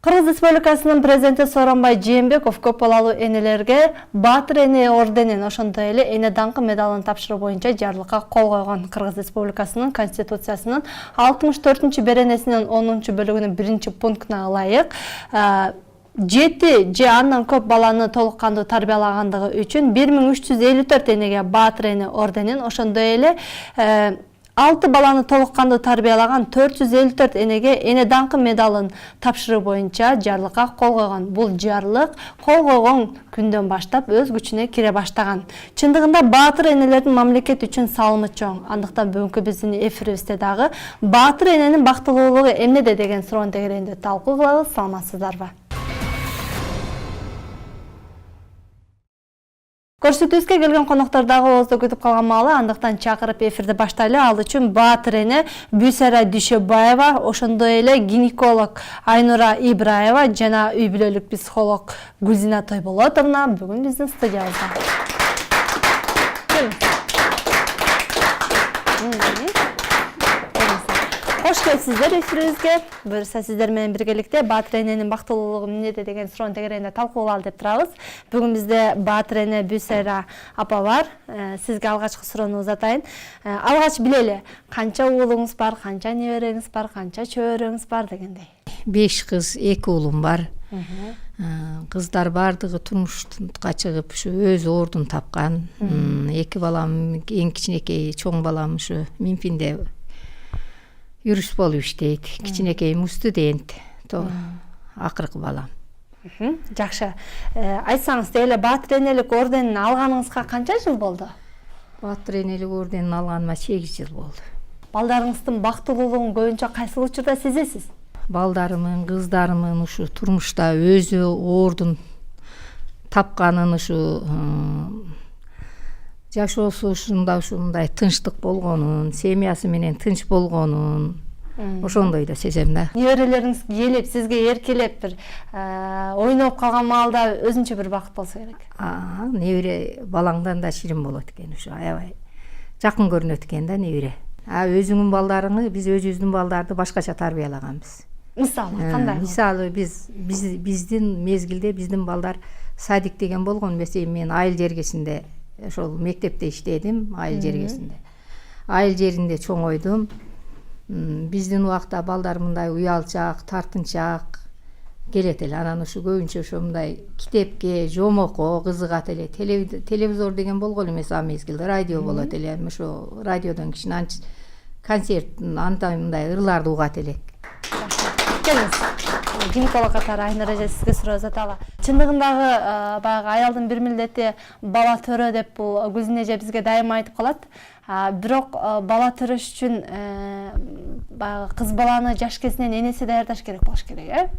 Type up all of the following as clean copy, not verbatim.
Кыргыз Республикасынын президенти Сооронбай Жээнбеков көп балалуу энелерге Баатыр эне орденин, ошондой эле эне даңкы медалын тапшыруу боюнча жарлыкка кол койгон. Кыргыз Республикасынын Конституциясынын 64-беренесинин 10-бөлүгүнүн 1-пунктуна ылайык 7 же андан көп баланы толук кандуу тарбиялагандыгы үчүн 1354 энеге Баатыр эне орденин, ошондой эле 6 баланы толук кандуу тарбиялаган 454 энеге эне даңкы медалын тапшыруу боюнча жарлыкка кол койгон. Бул жарлык кол койгон күндөн баштап өз күчүнө кире баштаган. Чындыгында Баатыр энелердин мамлекет үчүн салымы чоң. Андыктан бүгүнкү биздин эфирибизде дагы Баатыр эненин бактылуулугу эмнеде деген суроонун тегерегинде талкуу кылабыз. Саламатсыздарбы? Көрсөтүүбүзгө келген коноктор дагы оозду күтүп калган маалы, андыктан чакырып эфирди баштайлы. Ал үчүн Баатыр эне Бүйсара Дүйшөбаева, ошондой эле гинеколог Айнура Ибраева жана үй бүлөлүк психолог Гүлзина Тойболотовна бүгүн биздин студиябызда. Кош келипсиздер эфирибизге. Буюрса сиздер менен биргеликте Баатыр эненин бактылуулугу эмнеде деген суроонун тегерегинде талкуулалды деп турабыз. Бүгүн бизде Баатыр эне Бүйсара апа бар. Сизге алгачкы суроону узатайын. Алгач билели, канча уулуңуз бар, канча небереңиз бар, канча чөбөрөңүз бар дегендей. 5 кыз, 2 уулум бар. Кыздар бардыгы турмушка чыгып, ушу өз ордун тапкан. 2 балам, эң кичинекей чоң балам ушу Минфинде юрист болуп иштейт. Кичинекейим студент. Акыркы балам. Жакшы. Айтсаңыз, эле Баатыр энелик орденин алганыңызга канча жыл болду? Баатыр энелик орденин алганыма 8 жыл болду. Балдарыңыздын бактылуулугун көбүнчө кайсыл учурда сезесиз? Балдарымын, кыздарымын ушу турмушта өзү ордун тапканын, ушу жашоосу ушундай тынчтык болгонун, семьясы менен тынч болгонун, ошондой да сезем да. Неберелериңиз келип, сизге эркелеп бир ойноп калган маалда өзүнчө бир бакыт болсо керек. Небере балаңдан да ширин болот экен, ушу аябай жакын көрүнөт экен да небере. Өзүңүн балдарыңы, биз өзүбүздүн балдарды башкача тарбиялаганбыз. Мисалы кандай? Мисалы биздин мезгилде биздин балдар садик деген болгон эмес. Мен айыл жергесинде, ошол мектепте иштедим, айыл жергесинде. Айыл жеринде чоңойдум. Биздин убакта балдар мындай уялчак, тартынчак келет эле. Анан ушу көбүнчө ошо мындай китепке, жомокко кызыгат эле. Телевизор деген болгон эмес ал мезгилде, радио болот эле. Ошо радиодон кичине концерт, андай мындай ырларды угат элек. Келиңиз. Гинеколог катары Айнура эже сизге суроо узаталы. Чындыгындагы баягы аялдын бир милдети бала төрө деп бул Гүлзина эже бизге дайыма айтып калат. Бирок бала төрөш үчүн баягы кыз баланы жаш кезинен энеси даярдаш керек болуш керек,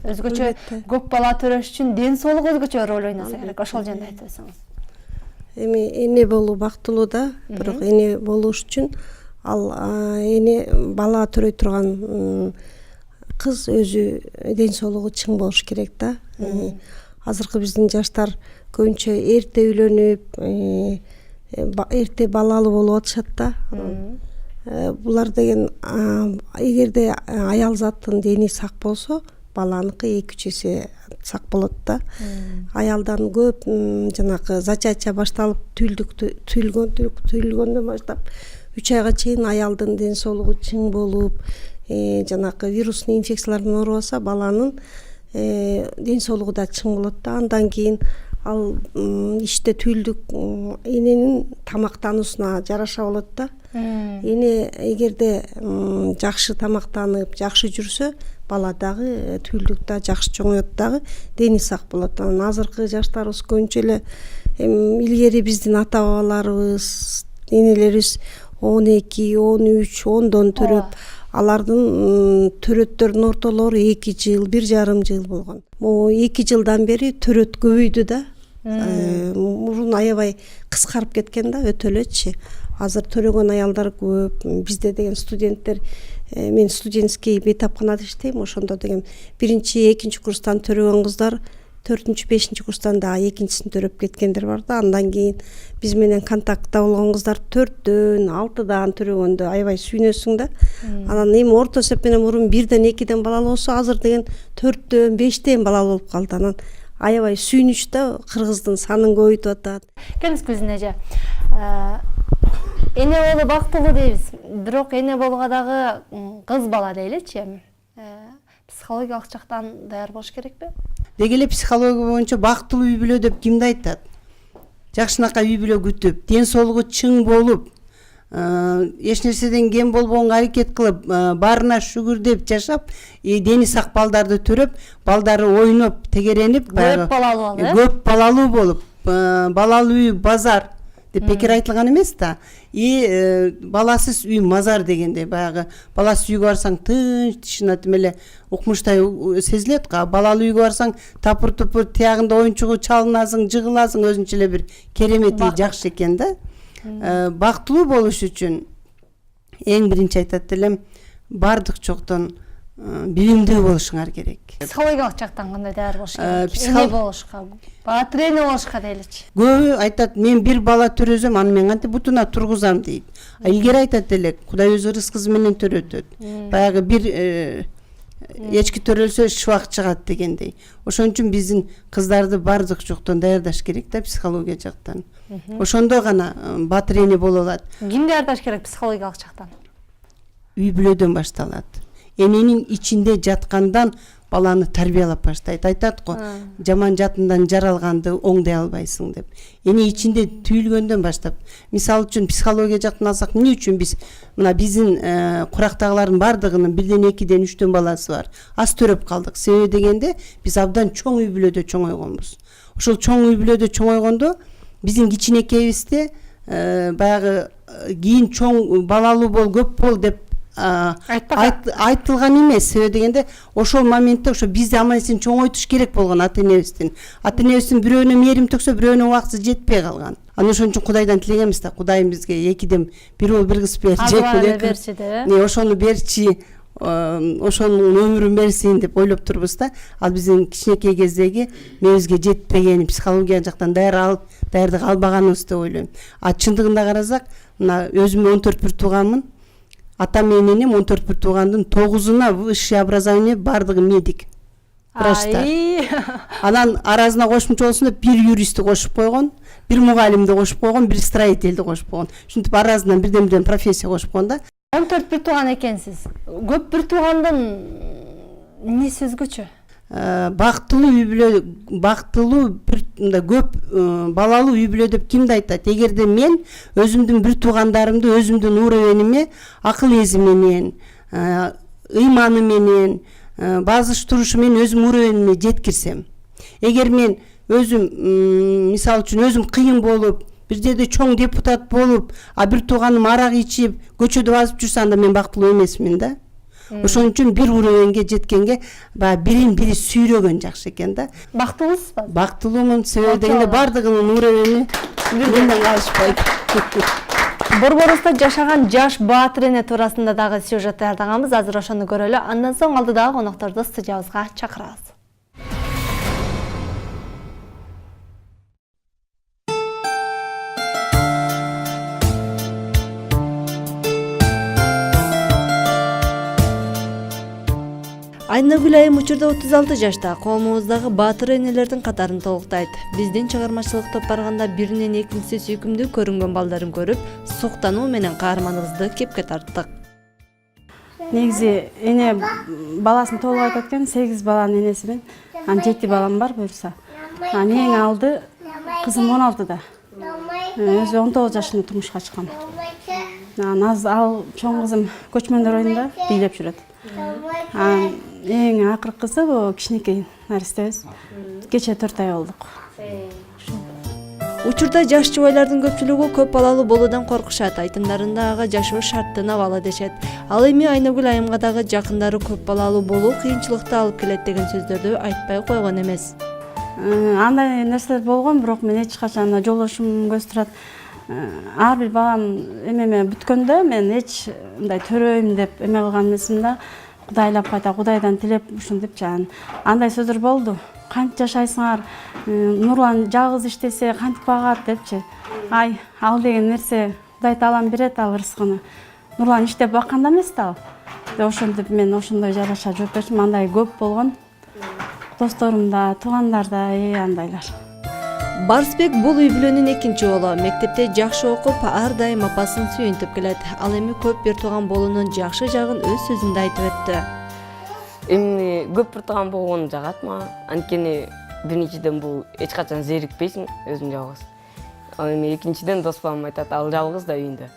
Өзгөчө көп бала төрөш үчүн ден соолук өзгөчө роль ойнаса керек. Ошол жөнүндө айтып өтсөңүз. Эми эне болуу бактылуу да, бирок эне болуш үчүн ал эне бала төрөй турган кыз өзү ден соолугу чың болуш керек да. Азыркы биздин жаштар көбүнчө эрте үйлөнүп, эрте балалуу болуп атышат да. Булар деген эгерде аял заттын дени сак болсо, баланыкы 2-3 эсе сак болот да. Аялдан көп жанакы зачатия башталып, түйүлгөндөн баштап 3 айга чейин аялдын ден соолугу чың болуп, жанакы вирусный инфекциялардан оорубаса, баланын ден соолугу да чың болот да. Андан кийин ал иште түйүлдүк эненин тамактануусуна жараша болот да. Эне эгерде жакшы тамактанып, жакшы жүрсө, бала дагы түйүлдүк да жакшы чоңоет дагы, дени сак болот. Анан азыркы жаштарыбыз көбүнчө эле илгери биздин ата бабаларыбыз, энелерибиз 12, 13, 10дон төрөп, алардын төрөттөрдүн ортолору 2 жыл, 1,5 жыл болгон. Могу 2 жылдан бери төрөт көбөйдү да. Мурун аябай кыскарып кеткен да, өтө элечи. Азыр төрөгөн аялдар көп. Бизде деген студенттер, мен студентский бейтапканада иштейм, ошондо деген 1-2 курстан төрөгөн кыздар 4-5 курстан дагы экинчисин төрөп кеткендер бар да. Андан кийин биз менен контактта болгон кыздар 4дөн 6дан төрөгөндө аябай сүйүнөсүң да. Анан эми орто эсеп менен мурун 1ден 2ден балалуу болсо, азыр деген 4дөн 5ден балалуу болуп калды. Анан аябай сүйүнүч да, кыргыздын санын көбөйтүп атат. Келиңиз Гүлзин эже. Эне болуу бактылуу дейбиз. Бирок эне болууга дагы кыз бала дейличи эми. Психологиялык жактан даяр болуш керекпи? Деги эле психология боюнча бактылуу үй бүлө деп кимди айтат? Жакшынакай үй бүлө күтүп, ден соолугу чың болуп, эч нерседен кем болбогонго аракет кылып, баарына шүгүрдеп жашап, дени сак балдарды төрөп, балдары ойноп, тегеренип, көп балалуу болуп, балалуу үй базар деп бекер айтылган эмес да. Баласыз үй мазар дегенде, баягы баласыз үйгө барсаң тынч, тишине эле укмуштай сезилет го. Балалуу үйгө барсаң тапыр-тупыр тиягында оюнчугу чалынасың, жыгыласың, өзүнчө эле бир керемети жакшы экен да. Бактылуу болуш үчүн эң биринчи айтат элем, бардык жоктон билимдүү болушуңар керек. Психологиялык жактан кандай даяр болуш керек? Эне болушка, баатыр эне болушка дейличи. Көбү айтат, мен бир бала төрөзөм, аны мен кантип бутуна тургузам дейт. Илгери айтат элек, Кудай өзү рызкысы менен төрөтөт. Баягы бир эчки төрөлсө шыбак чыгат дегендей. Ошон үчүн биздин кыздарды бардык жоктон даярдаш керек да, психология жактан. Ошондо гана баатыр эне боло алат. Ким даярдаш керек психологиялык жактан? Үй бүлөдөн башталат. Эненин ичинде жаткандан баланы тарбиялап баштайт. Айтат го, жаман жатындан жаралганды оңдой албайсың деп. Эне ичинде түйүлгөндөн баштап. Мисалы үчүн психология жактан алсак, эмне үчүн биз мына биздин курактагылардын бардыгынын 1ден 2ден 3дөн баласы бар. Аз төрөп калдык. Себеби дегенде биз абдан чоң үй бүлөдө чоңойгонбуз. Ошол чоң үй бүлөдө чоңойгондо биздин кичинекейибизде баягы кийин чоң балалуу бол, көп бол деп айтылган эмес. Себеби дегенде ошол моментте ошо бизди аман-эсен чоңойтуш керек болгон ата энебиздин. Ата энебиздин бирөөнө мээрим төксө, бирөөнө убактысы жетпей калган. Анан ошон үчүн Кудайдан тилегенбиз да, Кудайым бизге 2ден 1 уул 1 кыз берчи. Ошону берчи, ошонун өмүрүн берсин деп ойлоп турбуз да. Ал биздин кичинекей кездеги мебизге жетпеген, психология жактан даярдык албаганыбыз деп ойлойм. Чындыгында карасак, мына өзүм 14 бир тууганмын. Атам менен энем 14 бир туугандын 9-уна высшее образование, бардыгы медик. Врачтар. Анан аразына кошумча болсун деп 1 юристти кошуп койгон, 1 мугалимди кошуп койгон, 1 строительди кошуп койгон. Ушинтип аразынан бирден профессия кошуп койгон да. 14 бир тууган экенсиз. Көп бир туугандын эмнеси өзгөчө? Бактылуу үй бүлө, бактылуу бир көп балалуу үй бүлө деп кимди айтат? Эгерде мен өзүмдүн бир туугандарымды өзүмдүн уровениме, акыл эзи менен, ыйманы менен, базыш турушу менен өзүм уровениме жеткирсем, эгер мен өзүм мисалы үчүн өзүм кыйын болуп, бир жерде чоң депутат болуп, бир тууганым арак ичип, көчөдө басып жүрсө, анда мен бактылуу эмесмин да. Ошон үчүн бир уровенге жеткенге бирин бири сүйрөгөн жакшы экен да. Бактылуусузбу? Бактылуумун, себеби дегенде бардыгынын уровени менден калышпайт. Борборубузда жашаган жаш баатыр эне туурасында дагы сюжет даярдаганбыз. Азыр ошону көрөлү. Андан соң алдыдагы конокторду студиябызга чакырабыз. Айнагүл айым учурда 36 жашта, коомубуздагы баатыр энелердин катарын толуктайт. Биздин чыгармачылык топ барганда биринен экинчиси сүйкүмдүү көрүнгөн балдарын көрүп, суктануу менен каарманыбызды кепке тарттык. Негизи эне баласын толук айтат экен, 8 баланын энесимин. 7 балам бар буюрса. Эң алды кызым 16да. Өзү 19 жашында турмушка чыккан. Ал чоң кызым көчмөндөр оюнда бийлеп жүрөт. Эң акыркы кызы бул кичинекей наристебиз. Кече 4 ай болдук. Учурда жаш жубайлардын көпчүлүгү көп балалуу болуудан коркушат. Айтымдарында ага жашоо шарттын абалы дешет. Ал эми Айнагүл айымга дагы жакындары көп балалуу болуу кыйынчылыкты алып келет деген сөздөрдү айтпай койгон эмес. Андай нерселер болгон, бирок мен эч качан жолдошум көз турат. Ар бир балам эмеме бүткөндө мен эч мындай төрөйм деп эме кылган эмесмин да. кудайлап кайта кудайдан тилеп ушинтип жана андай сөздөр болду. Кантип жашайсыңар? Нурлан жалгыз иштесе кантип багат депчи. Ай, ал деген нерсе Кудай таалам берет ал рызкыны. Нурлан иштеп бакканда эмес да ал. Деп ошентип мен ошондой жараша жооп берчүмүн. Андай көп болгон. Досторумда, туугандарда андайлар. Барсбек бул үй бүлөнүн экинчи уулу. Мектепте жакшы окуп, ар дайым апасын сүйүнтүп келет. Ал эми көп бир тууган болуунун жакшы жагын өз сөзүндө айтып өттү. Эмне көп бир тууган болгон жагат мага. Анткени биринчиден бул эч качан зерикпейсиң өзүң жалгыз. Ал эми экинчиден дос балам айтат, ал жалгыз да үйүндө.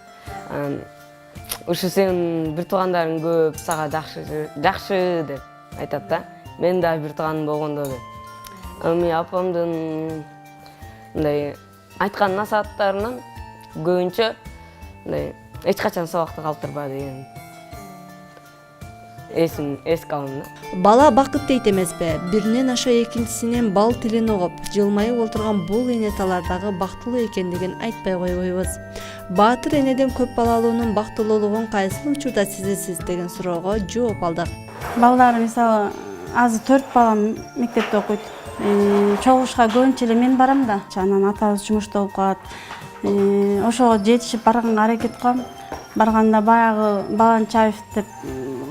Ушу сен бир туугандарың көп, сага жакшы деп айтат да. Мен да бир тууганым болгондо деп. Эми апамдын мындай айткан насааттарынан көбүнчө мындай эч качан сабакты калтырба деген эске алдым да. Бала бакыт дейт эмеспи? Биринен аша экинчисинен бал тилин угуп, жылмайып олтурган бул энеталар дагы бактылуу экендигин айтпай койбойбуз. Баатыр энеден көп балалуунун бактылуулугун кайсыл учурда сезесиз деген суроого жооп алдык. Балдар мисалы азыр 4 балам мектепте окуйт. Чогулушка көбүнчө эле мен барам да. Анан атабыз жумушта болуп калат. Ошого жетишип барганга аракет кылам. Барганда баягы Баланчаев деп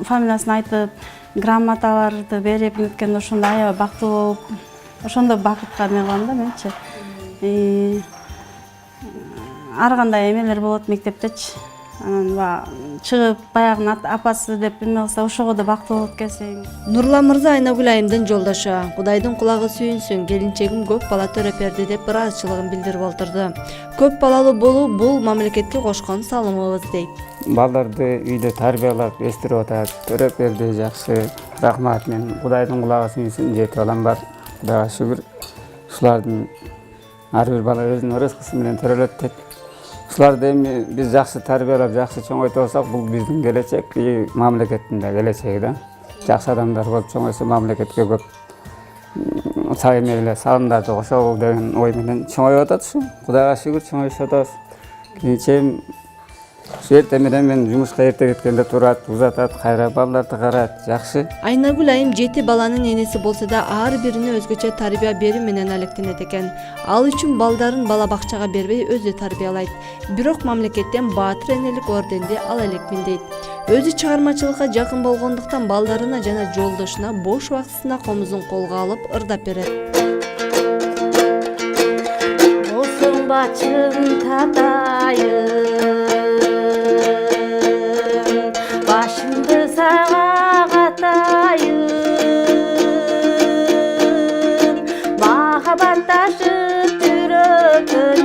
фамилиясын айтып, грамоталарды берип неткенде ошондо аябай бактылуу болуп, ошондо бакытка эме кылам да менчи. Ар кандай эмелер болот мектептечи. Анан чыгып баягы апасы деп эме кылса ошого да бактылуу болуп келсең. Нурлан мырза Айнагүл айымдын жолдошу. Кудайдын кулагы сүйүнсүн, келинчегим көп бала төрөп берди деп ыраазычылыгын билдирип олтурду. Көп балалуу болуу бул мамлекетке кошкон салымыбыз дейт. Балдарды үйдө тарбиялап эстирип атат, төрөп берди жакшы. Рахмат, мен Кудайдын кулагы сүйүнсүн, 7 балам бар. Кудайга шүгүр. Ушулардын ар бир бала өзүнүн рызкысы менен төрөлөт дейт. Ушуларды эми биз жакшы тарбиялап, жакшы чоңойтуп алсак, бул биздин келечек, мамлекеттин да келечеги да. Жакшы адамдар болуп чоңойсо мамлекетке көп салымдарды кошобул деген ой менен чоңоюп атат ушу. Кудайга шүгүр чоңоюп атабыз. Кийинче эртең менен мен жумушка эрте кеткенде турат, узатат, кайра балдарды карайт, жакшы. Айнагүл айым 7 баланын энеси болсо да ар бирине өзгөчө тарбия берүү менен алектенет экен. Ал үчүн балдарын бала бакчага бербей өзү тарбиялайт. Бирок мамлекеттен Баатыр энелик орденди ала элекмин дейт. Өзү чыгармачылыкка жакын болгондуктан балдарына жана жолдошуна бош убактысында комузун колго алып ырдап берет. Болсоң бачым татайын, башымды сага катайын, махаббатташып жүрөккөн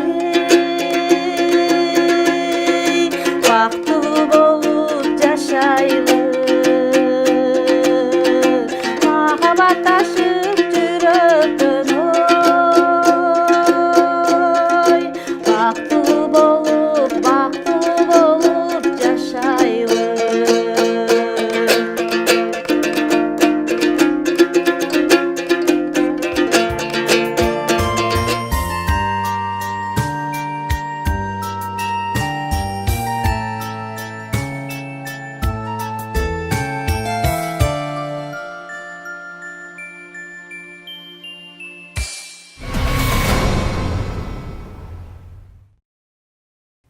бактылуу болуп жашайлы, махаббатташып жүрөккөн бактылуу болуп жашайлы.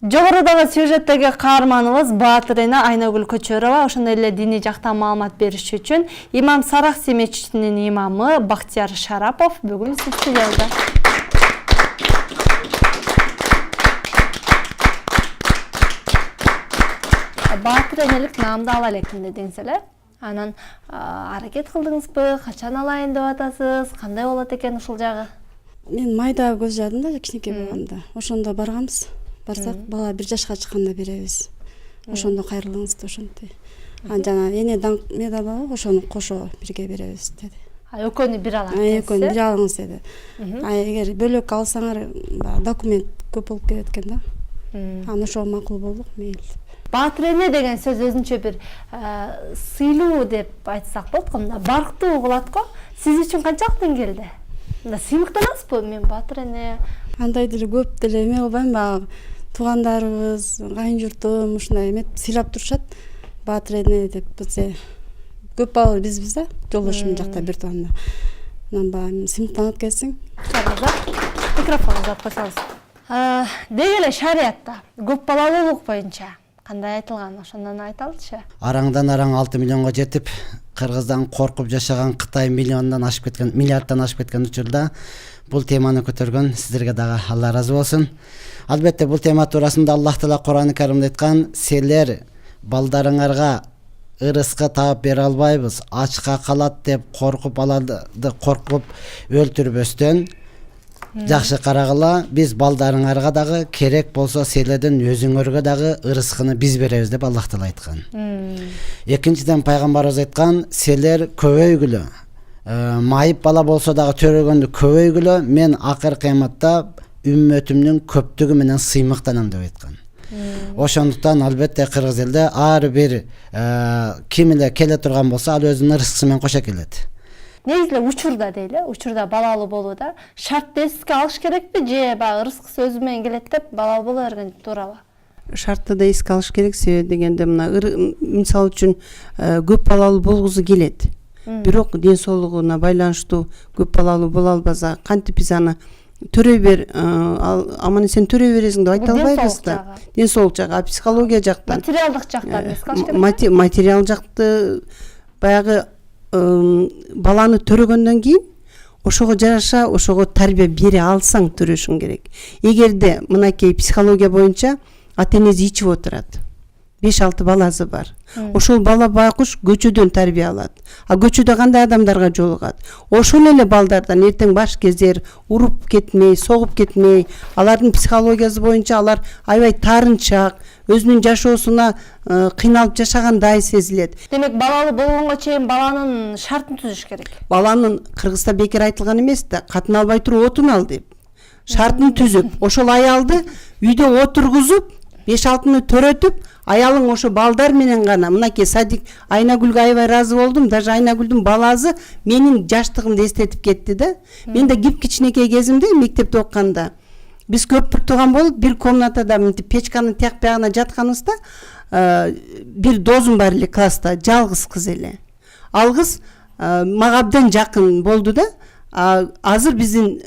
Жогорудагы сюжеттеги каарманыбыз Баатыр эне Айнагүл Көчөрова ошондой эле диний жактан маалымат бериш үчүн имам Саракси мечитинин имамы Бактияр Шарапов бүгүн биздин студиябызда. Баатыр энелик наамды ала элекмин дедиңиз эле. Анан аракет кылдыңызбы? Качан алайын деп атасыз? Кандай болот экен ушул жагы? Мен майда көз жадым да кичинекей болгондо. Ошондо барганбыз. Барсак бала 1 жашка чыкканда беребиз. Ошондо кайрылыңыз деп ошентти. Жана эне даңк медалы ошону кошо бирге беребиз деди. Экөөнү бир алат. Экөөнү бир алыңыз деди. Эгер бөлөк алсаңар документ көп болуп кетет экен да. Анан ошого макул болдук, мейли. Баатыр эне деген сөз өзүнчө бир сыйлуу деп айтсак болот го, мында барктуу угулат го. Сиз үчүн канчалык деңгээлде? Мында сыйлыктанасызбы? Мен Баатыр эне андай деле көп деле эме кылбайм, баягы туугандарыбыз, кайын журтум ушундай эме сыйлап турушат. Баатыр эне деп бизде көп балалы бизбиз да, жолдошум жакта бир тууганда. Анан баягы сыйныктан өтүп кетсең, Микрофон uzat koysanız. Деги эле шариятта көп балалуулук боюнча кандай айтылган, ошондон айталычы? Араңдан араң 6 миллионго жетип, Кыргыздан коркуп жашаган Кытай миллиондон ашып кеткен, миллиарддан ашып кеткен учурда бул теманы көтөргөн сиздерге дагы Алла ыраазы болсун. Албетте бул тема туурасында Аллах Таала Кур'ан-ы Каримде айткан, силер балдарыңарга ырыскы таап бере албайбыз, ачка калат деп коркуп өлтүрбөстөн жакшы карагыла, биз балдарыңарга дагы керек болсо силердин өзүңөргө дагы ырыскыны биз беребиз деп Аллах Таала айткан. Экинчиден пайгамбарыбыз айткан, силер көбөйгүлө, майып бала болсо дагы төрөгөндү көбөйгүлө, мен акыр кыяматта үммөтүмдүн көптүгү менен сыймыктанам деп айткан. Ошондуктан албетте кыргыз элде ар бир ким эле келе турган болсо, ал өзүнүн ырыскысы менен кошо келет. Негизи учурда дейли, учурда балалуу болууда шартты эске алыш керекпи же баягы ырыскысы өзү менен келет деп балалуу боло берген туурабы? Шартты да эске алыш керек, себеби дегенде мына мисалы үчүн көп балалуу болгусу келет. Бирок ден соолугуна байланыштуу көп балалуу боло албаса, кантип биз аны төрөй бер, аман эсен төрөй бересиң деп айта албайбыз да. Ден соолук жагы, психология жактан. Материалдык жактан эске алыш керек. Материал жакты баягы баланы төрөгөндөн кийин ошого жараша, ошого тарбия бере алсаң төрөшүң керек. Эгерде мынакей психология боюнча ата-энеси ичип отурат, 5-6 баласы бар. Ошол бала байкуш көчөдөн тарбия алат. А көчөдө кандай адамдарга жолугат? Ошол эле балдардан эртең баш кезер, уруп кетмей, согуп кетмей, алардын психологиясы боюнча алар аябай таарынчаак, өзүнүн жашоосуна кыйналып жашагандай сезилет. Демек, балалуу болгонго чейин баланын шартын түзүш керек. Баланын Кыргызда бекер айтылган эмес да, катын албай туруп отун ал деп. Шартын түзүп, ошол аялды үйдө отургузуп, 5-6-ны төрөтүп, аялың ошо балдар менен гана, мынакей садик Айнагүлгө аябай ыраазы болдум. Даже Айнагүлдүн баласы менин жаштыгымды эстетип кетти да. Мен да кичинекей кезимде мектепте окуганда биз көп бир тууган болуп, бир комнатада мынтип печканын тияк биягына жатканыбызда, бир досум бар эле класста, жалгыз кыз эле. Ал кыз мага абдан жакын болду да. Азыр биздин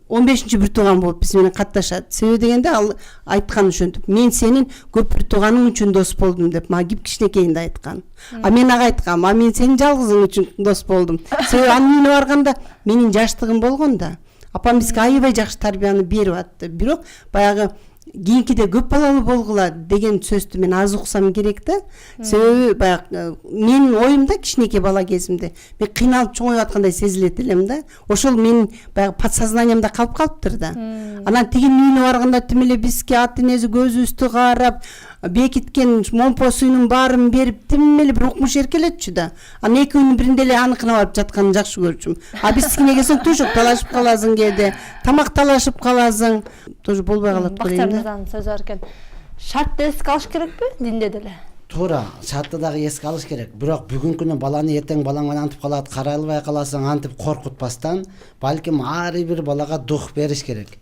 15-чи бир тууган болуп биз менен катташат. Себеби дегенде ал айткан ошентип, мен сенин көп бир тууганың үчүн дос болдум деп мага кичинекейинде айткан. Мен ага айткам, мен сенин жалгызың үчүн дос болдум. Себеби анын үйүнө барганда менин жаштыгым болгон да. Апам бизге аябай жакшы тарбияны берип атты. Бирок баягы кийинкиде көп балалуу болгула деген сөздү мен аз уксам керек да. Себеби баягы менин оюмда кичинекей бала кезимде мен кыйналып чоңоюп аткандай сезилет элем да. Ошол менин баягы подсознаниямда калып калыптыр да. Анан тигинин үйүнө барганда тим эле бизге ата-энеси көзүбүздү карап, бекиткен момпо суюнун баарын берип, тим эле бир укмуш эркелетчү да. Анан 2 күнүн биринде эле аныкына барып жатканын жакшы көрчүм. Биз кийине келсең төшөк талашып каласың кээде, тамак талашып каласың. Тоже болбой калат Бактияр мырзанын сөзү бар экен. Шартты эске алыш керекпи динде деле? Туура, шартты дагы эске алыш керек. Бирок бүгүнкү күнү баланы эртең балаң менен антип калат, карай албай каласың, антип коркутпастан, балким ар бир балага дух бериш керек.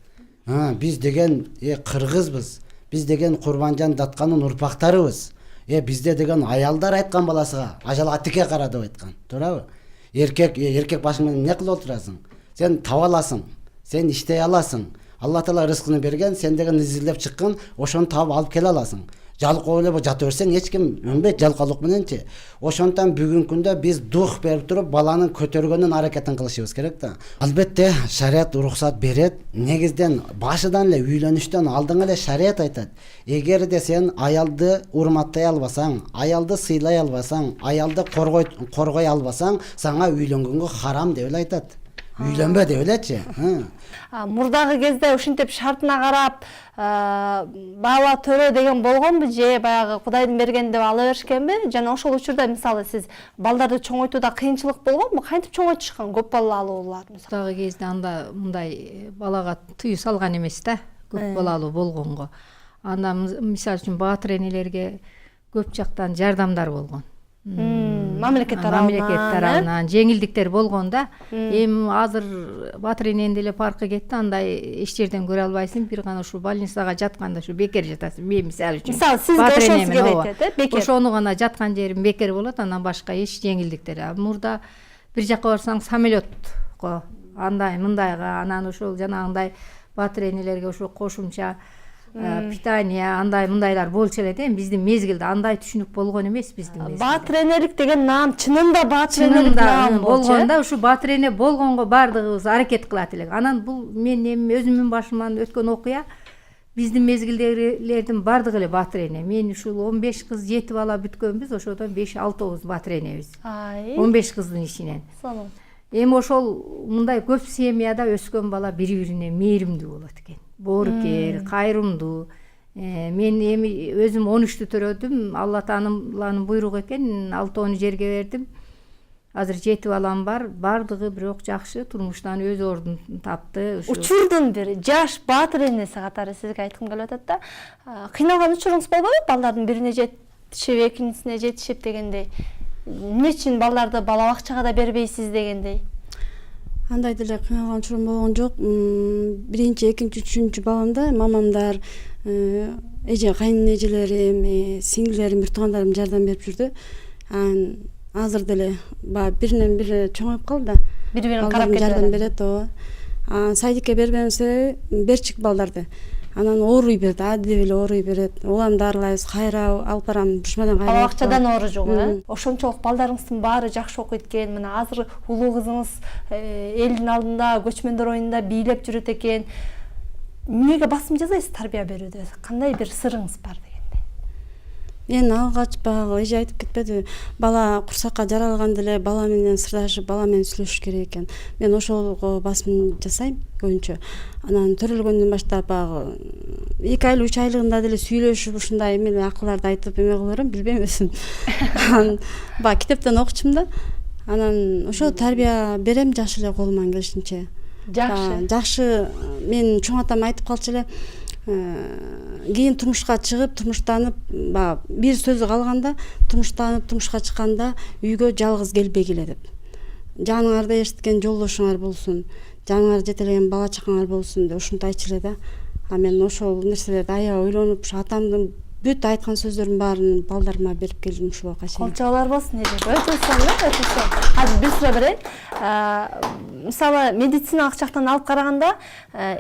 Биз деген кыргызбыз. Биз деген Курманжан Датканын урпактарыбыз. Бизде деген аялдар айткан баласыга ажал атике кара деп айткан. Туурабы? Эркек башың менен эмне кылып отурасың? Сен таба аласың, сен иштей аласың. Алла Таала рызкыны берген, сен деген изилдеп чыккан, ошону таап алып келе аласың. Жалкоо эле жата берсең эч ким өнбөйт жалкоолук мененчи. Ошондон бүгүнкү күндө биз дух берип туруп баланын көтөргөнүн аракетин кылышыбыз керек да. Албетте шарият уруксат берет. Негизден башыдан эле үйлөнүштөн алдың эле шарият айтат. Эгерде сен аялды урматтай албасаң, аялды сыйлай албасаң, аялды коргой албасаң, сага үйлөнгөнгө харам деп эле айтат. Үйлөнбө деп элечи. Мурдагы кезде ушинтип шартына карап бала төрө деген болгонбу же баягы Кудайдын бергени деп ала беришкенби? Жана ошол учурда мисалы сиз балдарды чоңойтууда кыйынчылык болгонбу? Кантип чоңойтушкан көп балалуулар? Мурдагы кезде анда мындай балага тыюу салган эмес да, көп балалуу болгонго. Анда мисалы үчүн баатыр энелерге көп жактан жардамдар болгон. мамлекет тарабынан жеңилдиктер болгондо эми азыр Батыр эненин деле паркы кетти, андай эч жерден көрө албайсың, бир гана ушул больницага жатканда ушу бекер жатасың. Мен мисалы үчүн мисалы сизге ошонусу келет, бекер ошону гана жаткан жерим бекер болот, андан башка эч жеңилдиктер. Мурда бир жака барсаң самолетко андай мындайга, анан ошол жанагындай Батыр энелерге ошо кошумча питание андай мындайлар болчу эле да. Эми биздин мезгилде андай түшүнүк болгон эмес биздин мезгилде. Батыр энелик деген наам чынында Батыр энелик наам болгондо ушу Батыр эне болгонго баардыгыбыз аракет кылат элек. Анан бул мен эми өзүмдүн башыман өткөн окуя, биздин мезгилдегилердин баардыгы эле Батыр эне. Мен ушул 15 кыз 7 бала бүткөнбүз, ошодон 5-6 Батыр энебиз. 15 кыздын ичинен. Эми ошол мындай көп семьяда өскөн бала бири-бирине мээримдүү болот экен. Боорукер, кайрымдуу. Мен эми өзүм 13-тү төрөдүм. Алла тааланын буйругу экен, 6-10 жерге бердим. Азыр 7 балам бар. Бардыгы бирок жакшы, турмуштан өз ордун тапты. Учурдун бир жаш Батыр энеси катары сизге айткым келип атат да. Кыйналган учуруңуз болбойбу? Балдардын бирине жетишип, экинчисине жетишип дегендей. Эмне үчүн балдарды бала бакчага да бербейсиз дегендей? Андай деле кыйналган учурум болгон жок. Биринчи, экинчи, үчүнчү баламда мамамдар, эже кайын эжелерим, сиңдилерим, бир туугандарым жардам берип жүрдү. Азыр деле баягы биринен бири чоңоюп калды да. Бири-бирин карап кетип жардам берет, ооба. Садикке бербемдин себеби берчик балдарды. Анан ооруй берет, адип эле ооруй берет. Улам дарылайбыз, кайра алып барам, душмадан кайра. Бала бакчадан оору жок, ошончолук балдарыңыздын баары жакшы окуйт экен. Мына азыр улуу кызыңыз элдин алдында, көчмөндөр оюнунда бийлеп жүрөт экен. Эмнеге басым жасайсыз тарбия берүүдө? Кандай бир сырыңыз бар дегенде? Мен алгач баягы эже айтып кетпеди, бала курсакка жаралганда эле бала менен сырдашып, бала менен сүйлөшүш керек экен. Мен ошого басым жасайм көбүнчө. Анан төрөлгөндөн баштап баягы 2 ай 3 айлыгында деле сүйлөшүп ушундай эмеле акыларды айтып эме кыла берем, билбейм өзүм. Баягы китептен окучум да. Анан ошо тарбия берем жакшы эле колуман келишинче. Жакшы. Мен чоң атам айтып калчу эле, кийин турмушка чыгып, турмуштанып, бир сөзү калганда, турмуштанып, турмушка чыкканда үйгө жалгыз келбегиле деп. Жаныңарда эштеткен жолдошуңар болсун, жаныңарда жетелеген бала чакаңар болсун деп ушинтип айтчу эле да. Мен ошол нерселерди аябай ойлонуп, ушу атамдын бүт айткан сөздөрүнүн баарын балдарыма берип келдим ушул убакка чейин. Колчоолор болсун эже. Өтө соң. Азыр бир суроо берейин. Мисалы медициналык жактан алып караганда,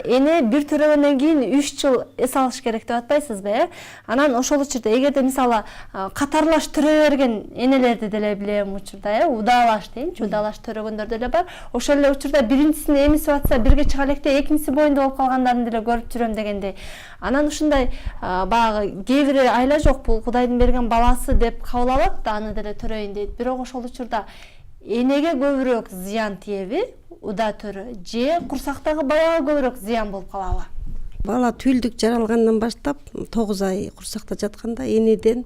эне бир төрөгөндөн кийин 3 жыл эс алыш керек деп атпайсызбы? Анан ошол учурда эгерде мисалы катарлаш төрө берген энелерди деле билем учурда, удаалаш дейинчи, удаалаш төрөгөндөр деле бар. Ошол эле учурда биринчисине эмисип атса, бирге чыга электе экинчиси боюнда болуп калгандарын деле көрүп жүрөм дегендей. Анан ушундай баягы кээ айла жок, бул Кудайдын берген баласы деп кабыл алат да, аны деле төрөйүн дейт. Бирок ошол учурда энеге көбүрөөк зыян тиеби, уда төрө, же курсактагы балага көбүрөөк зыян болуп калабы? Бала түйүлдүк жаралгандан баштап 9 ай курсакта жатканда энеден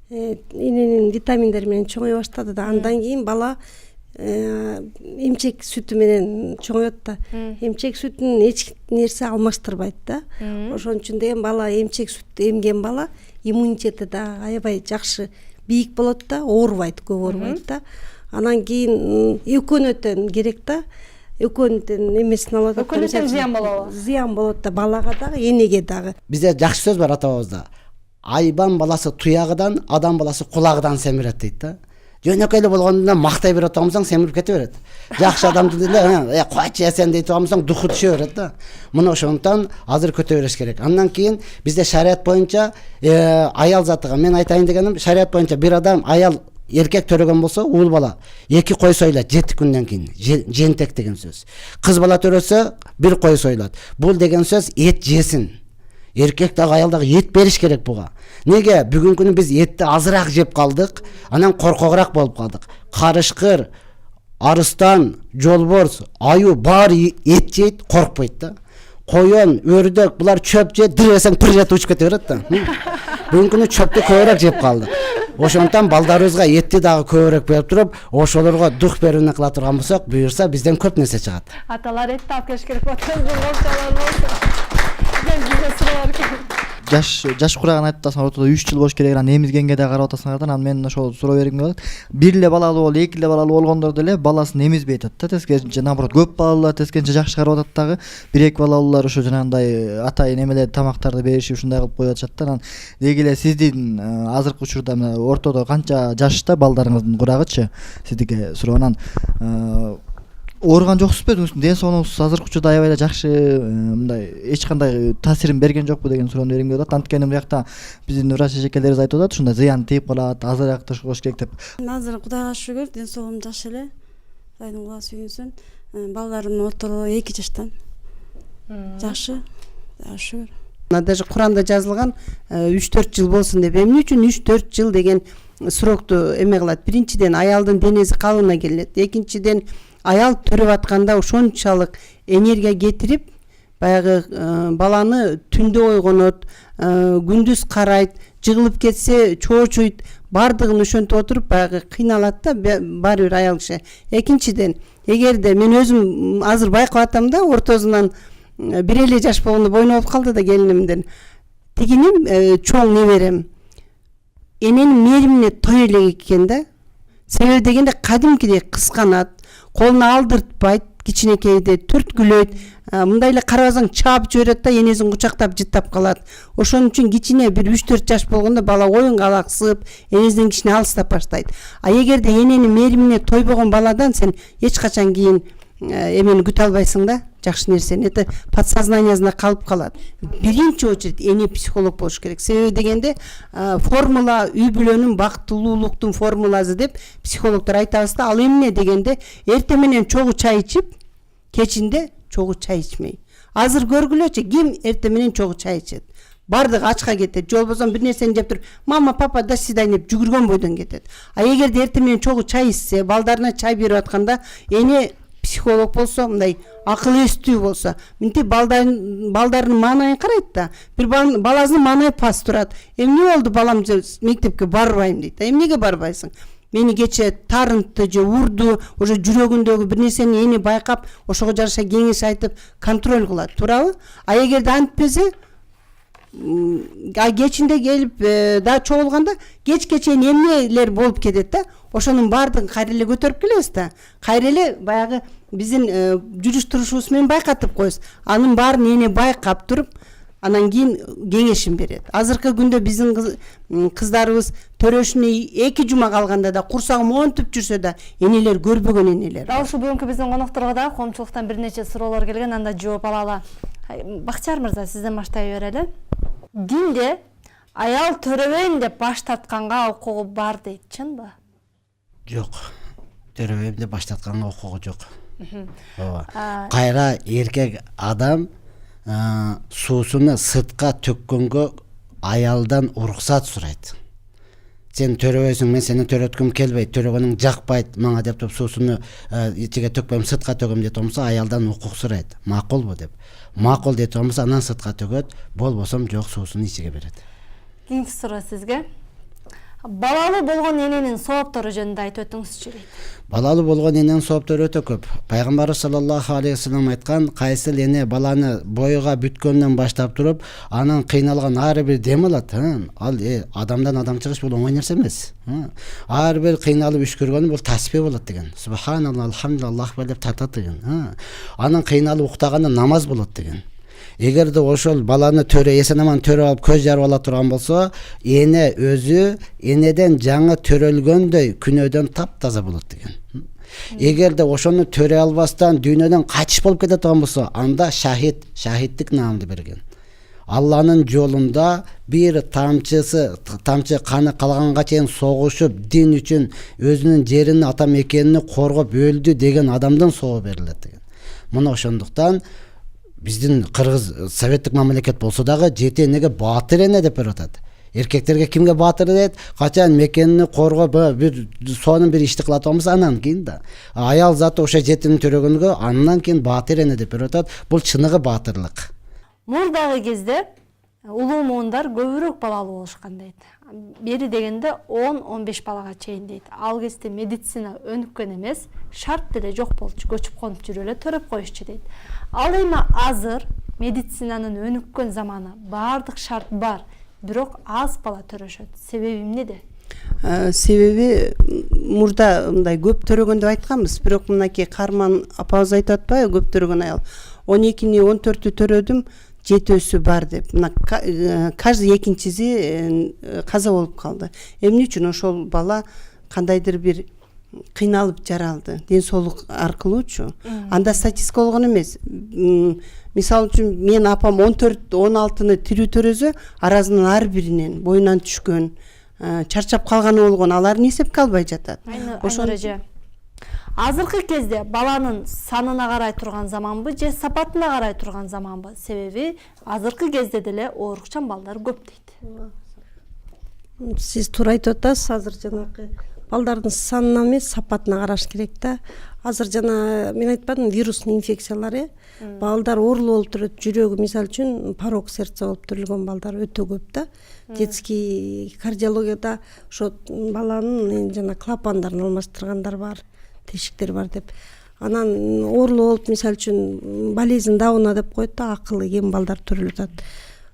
эненин витаминдери менен чоңой баштады да. Андан кийин бала эмчек сүтү менен чоңоет да. Эмчек сүтүн эч нерсе алмаштырбайт да. Ошон үчүн деген бала эмчек сүт эмген бала иммунитети да аябай жакшы бийик болот да, оорубайт, көп оорубайт да. Анан кийин экөөнөтөн керек да. Экөөнөтөн эмесин алат. Экөөнөтөн зыян болобу? Зыян болот да, балага дагы, энеге дагы. Бизде жакшы сөз бар ата бабабызда. Айбан баласы туягыдан, адам баласы кулагыдан семирет дейт да. Жөнөкөй эле болгондо мактай берип атамсаң семирип кете берет. Жакшы адамды деле койчу сен дейт атамсаң духу түшө берет да. Мына ошондон азыр көтө бериш керек. Андан кийин бизде шарият боюнча аял затыга мен айтайын дегеним, шарият боюнча бир адам аял эркек төрөгөн болсо, уул бала 2 кой сойлот 7 күндөн кийин. Жентек деген сөз. Кыз бала төрөсө 1 кой сойлот. Бул деген сөз эт жесин. Эркек дагы аял дагы эт бериш керек буга. Неге? Бүгүнкү күнү биз этти азыраак жеп калдык, анан коркогураак болуп калдык. Карышкыр, арыстан, жолборс, аю баары эт жейт, коркпойт да. Коён, өрдөк, булар чөп жейт, диресең пыр жетип учуп кете берет да. Бүгүнкү күнү чөптү көбүрөөк жеп калдык. Ошондон балдарыбызга этти дагы көбүрөөк берип туруп, ошолорго дух берүүнү кыла турган болсок, буюрса бизден көп нерсе чыгат. Аталар этти алып келиш керек болот. жаш кураган айтып атасыңар, ортодо 3 жыл болуш керек, анан эмизгенге да карап атасыңар да, анан мен ошол суроо бергим келип атат. Бир эле балалуу болуп, 2 эле балалуу болгондор деле баласын эмизбей атат да, тескерисинче наоборот көп балалуулар тескерисинче жакшы карап атат дагы. 1-2 балалуулар ошо жанагындай атайын эмелер тамактарды беришип ушундай кылып коюп атышат да. Анан деги эле сиздин азыркы учурда мына ортодо канча жашта балдарыңыздын курагычы сиздики суроо. Анан ооруган жоксузбу? Ден соолугуңуз азыркы учурда аябай эле жакшы, мындай эч кандай таасирин берген жокпу деген суроону бергим келип атат. Анткени буякта биздин врач эжекелерибиз айтып атат, ушундай зыян тийип калат, азыраак туш керек деп. Азыр Кудайга шүгүр, ден соолугум жакшы эле. Кудайдын кулага сүйүнсүн. Балдарым ортоло 2 жаштан. Жакшы. Кудайга шүгүр. Даже Куранда жазылган 3-4 жыл болсун деп. Эмне үчүн 3-4 жыл деген срокту эме кылат? Биринчиден аялдын денеси калыбына келет. Экинчиден аял төрөп атканда ошончалык энергия кетирип, баягы баланы түндө ойгонот, күндүз карайт, жыгылып кетсе чоочуйт, бардыгын ошентип отуруп баягы кыйналат да баары бир аял киши. Экинчиден, эгерде мен өзүм азыр байкап атам да, ортосунан 1 эле жаш болгондо бойноп калды да келинимден. Тигиним чоң неберем. Эненин мээримине той элек экен да. Себеби дегенде кадимкидей кысканат, колуна алдыртпайт, кичинекейде түрткүлөйт, мындай эле карабасаң чаап жиберет да, энесин кучактап жыттап калат. Ошон үчүн кичине бир 3-4 жаш болгондо бала оюн калаксып, энесинен кичине алыстап баштайт. А эгерде эненин мээримине тойбогон баладан сен эч качан кийин эмени күтө албайсың да, жакшы нерсени. Это подсознаниясына калып калат. Биринчи очередь эне психолог болуш керек. Себеби дегенде формула үй бүлөнүн бактылуулуктун формуласы деп психологдор айтабыз да. Ал эмне дегенде эртең менен чогуу чай ичип, кечинде чогуу чай ичмей. Азыр көргүлөчү, ким эртең менен чогуу чай ичет? Бардыгы ачка кетет. Же болбосо бир нерсени жеп туруп, мама, папа, до свидания деп жүгүргөн бойдон кетет. А эгерде эртең менен чогуу чай ичсе, балдарына чай берип атканда, эне психолог болсо, мындай акыл эстүү болсо, мынтип балдарынын маанайын карайт да. Бир баласынын маанайы пас турат. Эмне болду балам мектепке барбайм дейт. Эмнеге барбайсың? Мени кече тарынтты же урду, уже жүрөгүндөгү бир нерсени эне байкап, ошого жараша кеңеш айтып, контроль кылат, туурабы? А эгерде антпесе, кечинде келип да чогулганда кечке чейин эмнелер болуп кетет да. Ошонун баардыгын кайра эле көтөрүп келебиз да. Кайра эле баягы биздин жүрүш турушубуз менен байкатып коебуз. Анын баарын эне байкап туруп, анан кийин кеңешин берет. Азыркы күндө биздин кыздарыбыз төрөшүнө 2 жума калганда да курсагы монтуп жүрсө да энелер көрбөгөн энелер. Дал ушул бүгүнкү биздин конокторго да коомчулуктан бир нече суроолор келген, анда жооп алалы. Бакчар мырза, сизден баштай берели. Динде аял төрөбөйм деп баш тартканга укугу бар дейт, чынбы? Жок. Төрөбөйм деп баш тартканга укугу жок. Ооба. Кайра эркек адам суусуну сыртка төккөнгө аялдан уруксат сурайт. Сен төрөбөйсүң, мен сени төрөткүм келбейт, төрөгөнүң жакпайт мага деп туруп суусуну ичиге төкпөйм, сыртка төгөм деп турса, аялдан укук сурайт. Макулбу деп. Макул деп турса, анан сыртка төгөт, болбосом жок, суусуну ичиге берет. Кийинки суроо сизге. Балалуу болгон эненин сооптору жөнүндө айтып өтүңүзчү дейт. Балалуу болгон эненин сооптору өтө көп. Пайгамбарыбыз саллаллаху алейхи вассалам айткан, кайсыл эне баланы бойга бүткөндөн баштап туруп, анын кыйналган ар бир дем алат, ал адамдан адам чыгыш бул оңой нерсе эмес. Ар бир кыйналып үшкөргөнү бул тасбih болот деген. Субханаллах, алхамдулиллах деп тартат деген. Анын кыйналып уктаганы намаз болот деген. Эгерде ошол баланы эсен-аман төрөп алып көз жарып ала турган болсо, эне өзү энеден жаңы төрөлгөндөй күнөөдөн таптаза болот деген. Эгерде ошону төрө албастан дүйнөдөн качыш болуп кете турган болсо, анда шахиттик наамды берген. Алланын жолунда бир тамчы каны калганга чейин согушуп, дин үчүн өзүнүн жерин, ата мекенин коргоп өлдү деген адамдын соого берилет деген. Мына ошондуктан биздин Кыргыз советтик мамлекет болсо дагы жети энеге баатыр эне деп берип атат. Эркектерге кимге баатыр дейт? Качан мекенини коргоп бир сонун бир ишти кыла турганбыз, анан кийин да. Аял заты ошо жетини төрөгөнгө андан кийин баатыр эне деп берип атат. Бул чыныгы баатырлык. Мурдагы кезде улуу муундар көбүрөөк балалуу болушкан дейт. Бери дегенде 10-15 балага чейин дейт. Ал кезде медицина өнүккөн эмес, шарт деле жок болчу, көчүп конуп жүрүп эле төрөп коюшчу дейт. Ал эми азыр медицинанын өнүккөн заманы, баардык шарт бар, бирок аз бала төрөшөт. Себеби эмнеде? Себеби мурда мындай көп төрөгөн деп айтканбыз, бирок мынакей Карман апабыз айтып атпайбы, көп төрөгөн аял 12-ни 14-ү төрөдүм, 7-өсү бар деп. Мына каждый экинчиси каза болуп калды. Эмне үчүн? Ошол бала кандайдыр бир кыйналып жаралды, ден соолук аркылуучу. Анда статистика болгон эмес. Мисалы үчүн мен апам 14-16-ны тирүү төрөсө, арасынан ар биринен боюнан түшкөн, чарчап калганы болгон, аларын эсепке албай жатат. Ошол эже. Азыркы кезде баланын санына карай турган заманбы же сапатына карай турган заманбы? Себеби азыркы кезде деле оорукчан балдар көп дейт. Сиз туура айтып атасыз. Азыр жанагы балдардын санына эмес, сапатына караш керек да. Азыр жана мен айтпадым, вирусный инфекциялар, балдар оорулуу болуп турат, жүрөгү мисалы үчүн порок сердца болуп төрөлгөн балдар өтө көп да. Детский кардиологияда ошо баланын жана клапандарын алмаштыргандар бар, тешиктер бар деп. Анан оорулуу болуп, мисалы үчүн болезнь Дауна деп коет да, акылы кем балдар төрөлүп атат.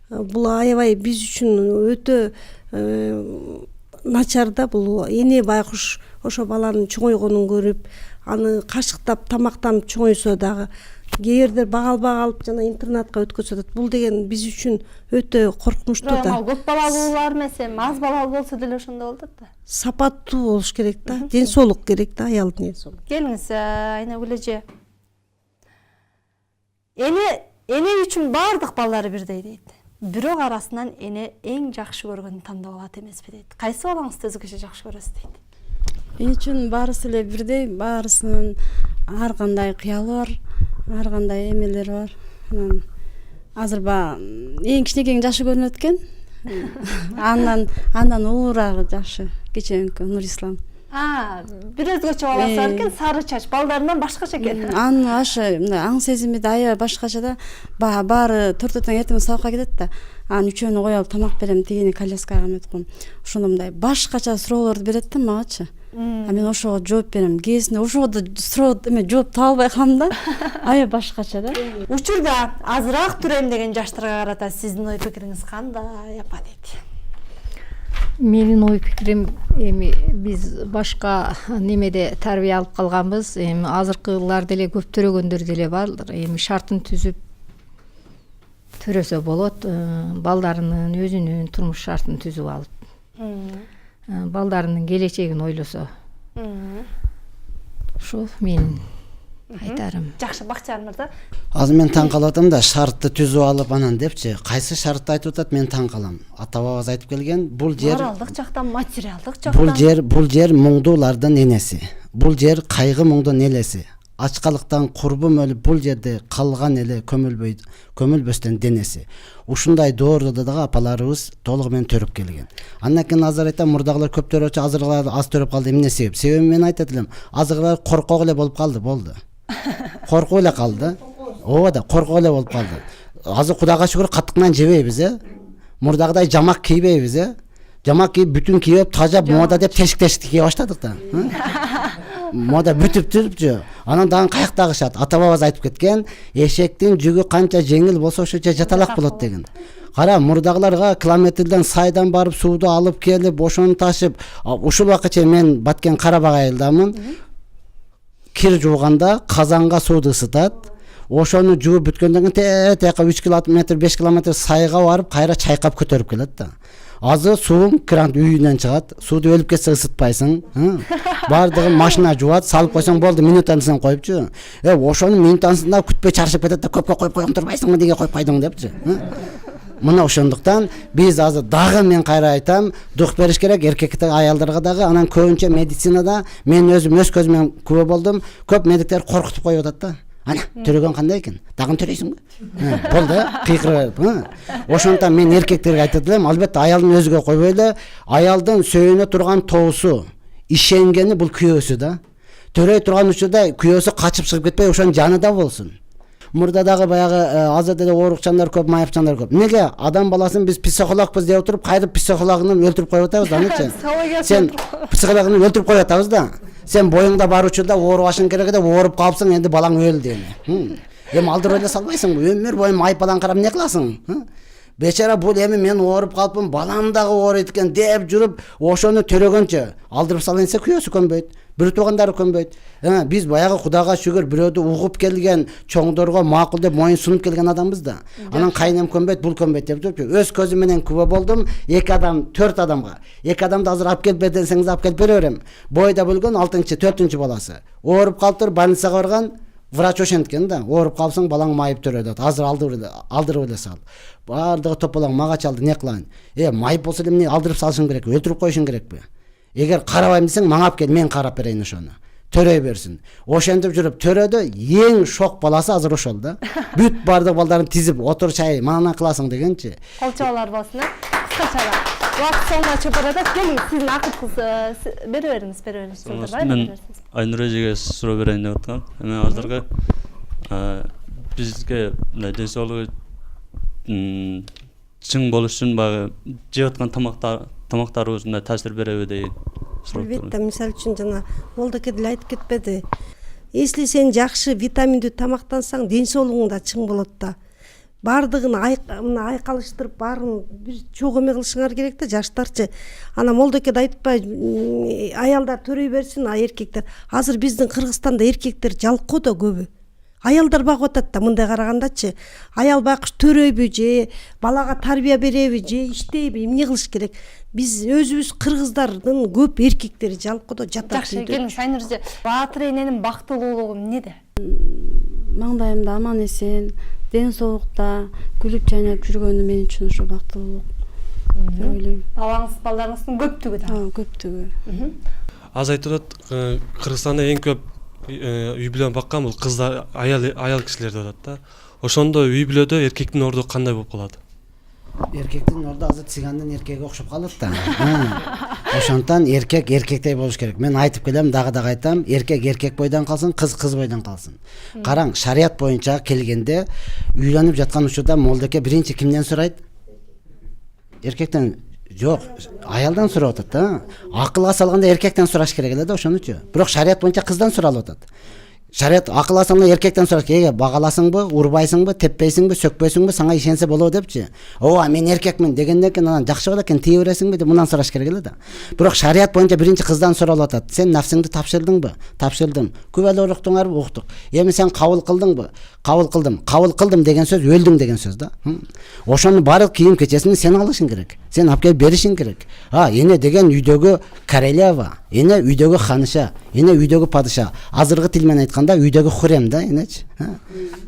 Бул аябай биз үчүн өтө начар да. Бул эне байкуш ошо баланын чоңойгонун көрүп, аны кашыктап тамактанып чоңойсо дагы, кээ бирдер багалып жана интернатка өткөзүп атат. Бул деген биз үчүн өтө коркунучтуу да. Көп балалуулар эмес, аз балалуу болсо деле ошондой болот да. Сапаттуу болуш керек да, ден соолук керек да, аялдын ден соолугу. Келиңиз, Айнагүл эже. Эне үчүн баардык балдары бирдей дейт. Бирок арасынан эне эң жакшы көргөнүн тандап алат эмеспи дейт. Кайсы балаңызды өзгөчө жакшы көрөсүз дейт? Мен үчүн баарысы эле бирдей, баарысынын ар кандай кыялы бар, ар кандай эмелери бар. Азыр эң кичинекейин жакшы көрүнөт экен. Андан улуурагы жакшы, кечээңкү Нурислам. Бир өзгөчө баласы бар экен, сары чач, балдарынан башкача экен. Анын мындай аң сезими да аябай башкача да. Баары 4 эртең сабакка кетет да. Анын үчөөнү коюп тамак берем, тигини коляскага эметком. Ошондо мындай башкача суроолорду берет да магачы. Мен ошого жооп берем. Кээсинде ошого да суроо жооп таба албай калам да. Аябай башкача да. Учурда азыраак төрөйм деген жаштарга карата сиздин ой пикириңиз кандай, апа дейт? Менин ой пикирим, эми биз башка немеде тарбия алып калганбыз. Эми азыркылар деле көп төрөгөндөр деле бар. Эми шартын түзүп төрөсө болот. Балдарынын өзүнүн турмуш шартын түзүп алып, балдарынын келечегин ойлосо. Ошол менин айтарым. Жакшы, Бакчар мырза. Азыр мен таң калып атам да, шартты түзүп алып анан депчи, кайсы шартты айтып атат, мен таң калам. Ата бабабыз айтып келген, бул жер моралдык жактан, материалдык жактан. Бул жер муңдуулардын энеси. Бул жер кайгы муңдун элеси. Ачкалыктан курбум өлүп, бул жерде калган эле көмүлбөстөн денеси. Ушундай доорду дагы апаларыбыз толугу менен төрүп келген. Андан кийин азыр айтам, мурдагылар көп төрөчү, азыркылар аз төрөп калды. Эмне себеп? Себеби мен айтат элем, азыркылар коркок эле болуп калды, болду. Коркуп эле калды. Ооба да, коркуп эле болуп калды. Азыр Кудайга шүгүр каттыгынан жебейбиз, мурдагыдай жамак кийбейбиз, Жамак кийип бүтүн кийип тажап мода деп тешик кие баштадык да. Мода бүтүп жүрүпчү. Анан дагы каяктагышат. Ата бабабыз айтып кеткен, эшектин жүгү канча жеңил болсо ошончо жаталак болот деген. Кара, мурдагыларга километрден сайдан барып сууду алып келип, ошону ташып, ушул убакытча мен Баткен Карабак айылдамын. Кир жууганда казанга сууду ысытат. Ошону жууп бүткөндөн кийин тияка 3 километр, 5 километр сайга барып, кайра чайкап көтөрүп келет да. Азыр суум кран үйүнөн чыгат, сууду өлүп кетсе ысытпайсың. Бардыгын машина жуат, салып койсоң болду, минутанысын коюпчу. Ошону минутасында күтпөй чарчып кетет да, көпкө коюп коюң турбайсыңбы, деге коюп койдуң депчи. Мына ошондуктан биз азыр дагы мен кайра айтам, дух бериш керек эркекте, аялдарга дагы. Анан көбүнчө медицинада мен өзүм өз көзүмөн күбө болдум, көп медиктер коркутуп коюп атат да. Ана, төрөгөн кандай экен? Дагы төрөйсүңбү? Болду, кыйкырып. Ошондуктан мен эркектерге айтат элем, албетте аялдын өзүгө койбой эле, аялдын сөйүнө турган тоосу, ишенгени бул күйөөсү да. Төрөй турган учурда күйөөсү качып чыгып кетпей, ошонун жанында болсун. Мурда дагы баягы азыр деле оорукчандар көп, майыпчандар көп. Неге адам баласын биз психологпуз деп отуруп, кайрып психологун өлтүрүп коюп атабыз, анычы? Сен психологун өлтүрүп коюп атабыз да. Сен боюңда бар учурда оорубашың керек деп ооруп калыпсың, энди балаң өлдү эми. эми алдыр ойлой салбайсыңбы? Өмүр бою майып балаң карап эмне кыласың? Бечара бул эми мен ооруп калыпмын, балам дагы ооруйт экен деп жүрүп, ошону төрөгөнчө алдырып салайын десе күйөөсү көнбөйт, бир туугандары көнбөйт. Биз баягы Кудайга шүгүр бирөөдү угуп келген, чоңдорго макул деп моюн сунуп келген адамбыз да. Анан кайнем көнбөйт, бул көнбөйт деп жүрүп, өз көзүм менен күбө болдум. 2 адам, 4 адамга. 2 адамды азыр алып келип бер десеңиз алып келип бере берем. Бойда бөлгөн 6-чы, 4-чү баласы. Ооруп калыптыр, больницага барган. Врач ошенткен да, ооруп калсаң балаң майып төрөдөт. Азыр алдырып эле сал. Бардыгы тополоң мага чалды, не кылайын? Майып болсо эле эмне алдырып салышың керек, өлтүрүп коюшуң керекпи? Эгер карабайм десең, мага алып кел, мен карап берейин ошону. Төрөй берсин. Ошентип жүрүп төрөдө, эң шок баласы азыр ошол да. Бүт бардык балдарын тизип, отур чай, мана кыласың дегенчи. Кол чабалар болсун, кыскача. Убакыт соңуна чыгып барат. Келиңиз, сиздин акыткыңыз бере бериңиз. Мен Айнур эжеге суроо берейин деп аткам. Эми азыркы бизге ден соолугу чың болуш үчүн баягы жеп аткан тамактарыбызга таасир береби деген суроо. Албетте, мисалы үчүн жана Молдоке деле айтып кетпеди. Если сен жакшы витаминдүү тамактансаң, ден соолугуң да чың болот да. Бардыгын айкалыштырып, баарын бир чогуу эме кылышыңар керек да, жаштарчы. Ана Молдоке да айтпай, аялдар төрөй берсин, эркектер. Азыр биздин Кыргызстанда эркектер жалкоо да көбү. Аялдар багып атат да, мындай карагандачы. Аял байкуш төрөйбү же балага тарбия береби же иштейби, эмне кылыш керек? Биз өзүбүз кыргыздардын көп эркектери жалкоодо жатат. Жакшы, келиңиз Айнур эже. Баатыр эненин бактылуулугу эмнеде? Маңдайымда аман эсен, ден соолукта күлүп жайнап жүргөнү мен үчүн ошо бактылуулук деп ойлойм. Балдарыңыздын көптүгү да. Көптүгү. Аз айтып атат, Кыргызстанда эң көп үй бүлө баккан бул кыздар, аял кишилер деп атат да. Ошондо үй бүлөдө эркектин орду кандай болуп калат? Эркектин орду азыр цыгандын эркеги окшоп калат да. Ошондон эркек эркектей болуш керек. Мен айтып келем, дагы айтам, эркек эркек бойдон калсын, кыз кыз бойдон калсын. Караң, шарият боюнча келгенде үйлөнүп жаткан учурда Молдоке биринчи кимден сурайт? Эркектен жок, аялдан сурап атат да. Акылга салганда эркектен сураш керек эле да ошонучу. Бирок шарият боюнча кыздан суралып атат. Шарият акыл алсаң эркектен сураш керек. Багаласыңбы, урбайсыңбы, теппейсиңби, сөкпөйсүңбү, сага ишенсе болобу депчи. Ооба, мен эркекмин дегенден кийин анан жакшы болот экен, тие бересиңби деп мындан сураш керек эле да. Бирок шарият боюнча биринчи кыздан суралып атат. Сен нафсыңды тапшырдыңбы? Тапшырдым. Күбөлө уруктуңарбы? Уктук. Эми сен кабыл кылдыңбы? Кабыл кылдым. Кабыл кылдым деген сөз өлдүң деген сөз да. Ошону баардык кийим кечесин сен алышың керек. Сен алып келип беришиң керек. Эне деген үйдөгү королева, эне үйдөгү ханыша, эне үйдөгү падыша. Азыркы тил менен айтканда үйдөгү хурем да, энечи.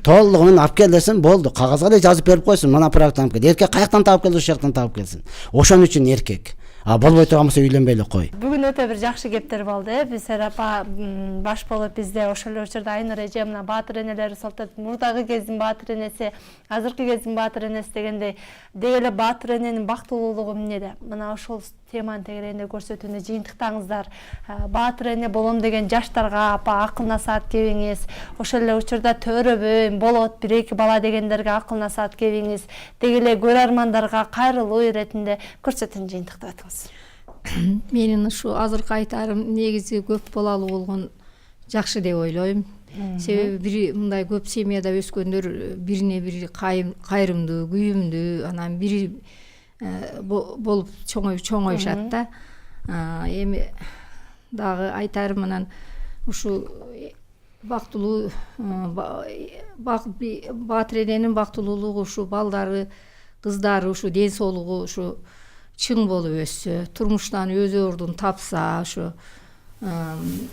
Толугу менен алып кел десин, болду. Кагазга да жазып берип койсун, мына проектан алып кел. Эркек каяктан таап келди, ошол жактан таап келсин. Ошон үчүн эркек. Болбой турган болсо үйлөнбөй эле кой. Бүгүн өтө бир жакшы кептер болду. Биз апа баш болуп бизде ошол учурда Айнур эже мына баатыр энелери солтот, мурдагы кездин баатыр энеси, азыркы кездин баатыр энеси дегендей, деги эле баатыр эненин бактылуулугу эмнеде? Мына ошол теманы тегерегинде көрсөтүүнү жыйынтыктаңыздар. Баатыр эне болом деген жаштарга апа акыл насаат кебиңиз. Ошол эле учурда төрөбөйм, болот, 1-2 бала дегендерге акыл насаат кебиңиз. Деги эле көрөрмандарга кайрылуу иретинде көрсөтүүнү жыйынтыктап атыңыз. Менин ушу азыркы айтарым негизи көп балалуу болгон жакшы деп ойлойм. Себеби бир мындай көп семьяда өскөндөр бирине бири кайрымдуу, күйүмдүү, анан бири болуп чоңоюшат да. Эми дагы айтарым анан ушу бактылуу баатыр эненин бактылуулугу ушу балдары, кыздары ушу ден соолугу ушу чың болуп өссө, турмуштан өз ордун тапса, ушу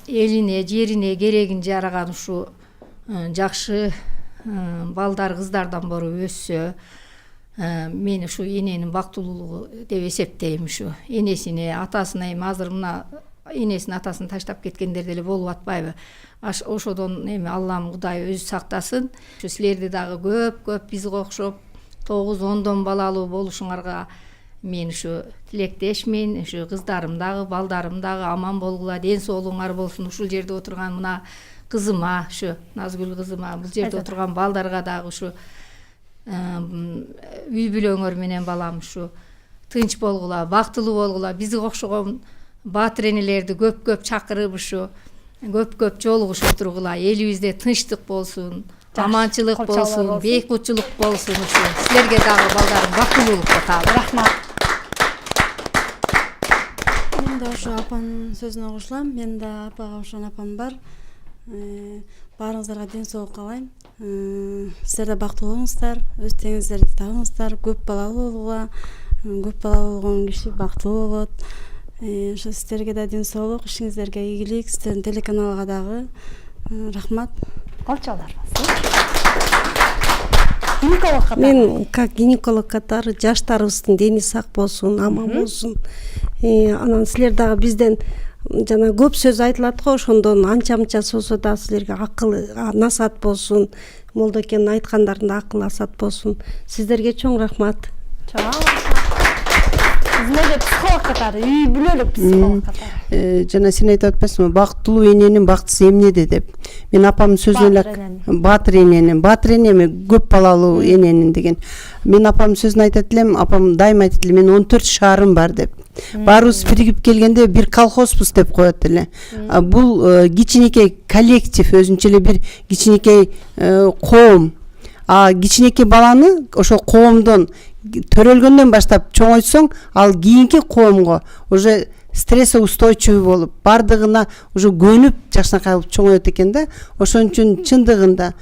элине, жерине керегин жараган ушу жакшы балдар, кыздардан боруп өссө, мен ушу эненин бактылуулугу деп эсептейм. Ушу энесине, атасына, эми азыр мына энесин, атасын таштап кеткендер деле болуп атпайбы? Ошодон эми Аллам Кудай өзү сактасын. Ушу силерди дагы көп бизге окшоп 9-10 балалуу болушуңарга мен ушу тилектешмин. Ушу кыздарым дагы, балдарым дагы аман болгула, ден соолугуңар болсун. Ушул жерде отурган мына кызыма, ушу Назгүл кызыма, бул жерде отурган балдарга дагы ушу үй бүлөңөр менен балам ушу тынч болгула, бактылуу болгула. Бизге окшогон баатыр энелерди көп чакырып ушу көп жолугушуп тургула. Элибизде тынчтык болсун, аманчылык колчалар болсун, болсун. бейкутчулук болсун. Ушу силерге дагы балдарым бактылуулукка каалайм. Рахмат. Мен да ошо апанын сөзүнө кошулам. Мен да апага окшогон апам бар. Баарыңыздарга ден соолук каалайм. Силер да бактылуу болуңуздар, өз теңиңиздерди табыңыздар, көп балалуу болууга, көп балалуу болгон киши бактылуу болот. Ошо сиздерге да ден соолук, ишиңиздерге ийгилик, сиздердин телеканалга дагы рахмат. Колчалар болсун. Гинеколог катары. Мен как гинеколог катары жаштарыбыздын дени сак болсун, аман болсун. Анан силер дагы бизден жана көп сөз айтылат го, ошондон анча-мынча болсо да силерге акыл насаат болсун. Молдокенин айткандарында акыл насаат болсун. Сиздерге чоң рахмат. Сиздерге психолог катары, үй бүлөлүк психолог катары. Жана сен айтып атпайсыңбы, бактылуу эненин бактысы эмнеде деп. Мен апамдын сөзүнө эле баатыр энеми көп балалуу эненин деген. Мен апамдын сөзүн айтат элем, апам дайыма айтат эле, мен 14 шаарым бар деп. Баарыбыз биригип келгенде бир колхозбуз деп коет эле. Бул кичинекей коллектив, өзүнчө эле бир кичинекей коом. Кичинекей баланы ошол коомдон төрөлгөндөн баштап чоңойтсоң, ал кийинки коомго уже стрессоустойчивый болуп, бардыгына уже көнүп жакшынакай болуп чоңоет экен да. Ошон үчүн чындыгында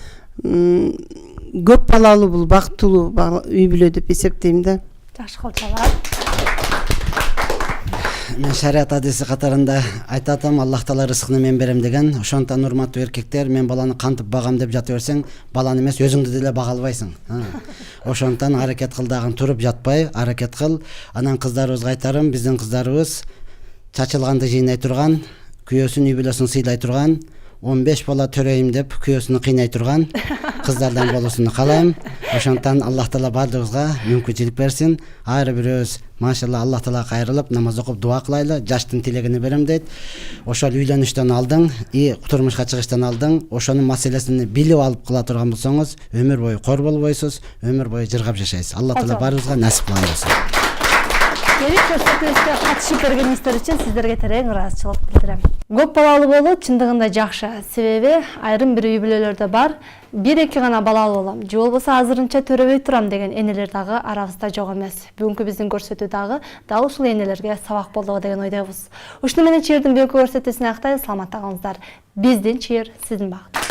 көп балалуу бул бактылуу үй бүлө деп эсептейм да. Жакшы колчалар. Мен шариат адиси катарында айтатам, Аллах Таала рызкыны мен берем деген. Ошондон урматтуу эркектер, мен баланы кантип багам деп жата берсең, баланы эмес өзүңдү деле бага албайсың. Ошондон аракет кыл дагы, туруп жатпай аракет кыл. Анан кыздарыбызга айтарым, биздин кыздарыбыз чачылганды жыйнай турган, күйөөсүн үй бүлөсүн сыйлай турган, 15 бала төрөйм деп күйөөсүн кыйнай турган кыздардан болуусун каалайм. Ошондон Аллах Таала бардыгыбызга мүмкүнчүлүк берсин. Ар бирөөбүз машалла Аллах Таалага кайрылып намаз окуп дуа кылайлы. Жаштын тилегини берем дейт. Ошол үйлөнүштөн алдың, турмушка чыгыштан алдың, ошонун маселесин билип алып кыла турган болсоңуз, өмүр бою кор болбойсуз, өмүр бою жыргап жашайсыз. Аллах Таала баарыбызга насип кылган болсун. Келип көрсөтүүбүзгө катышып бергениңиздер үчүн сиздерге терең ыраазычылык билдирем. Көп балалуу болуу чындыгында жакшы, себеби айрым бир үй бүлөлөрдө бар, 1-2 гана балалуу болом, же болбосо азырынча төрөбөй турам деген энелер дагы арабызда жок эмес. Бүгүнкү биздин көрсөтүү дагы ушул энелерге сабак болду деген ойдойбуз. Ушуну менен чыйырдын бүгүнкү көрсөтүүсүн аяктайбыз. Саламатта калыңыздар. Биздин чыйыр, сиздин багыт.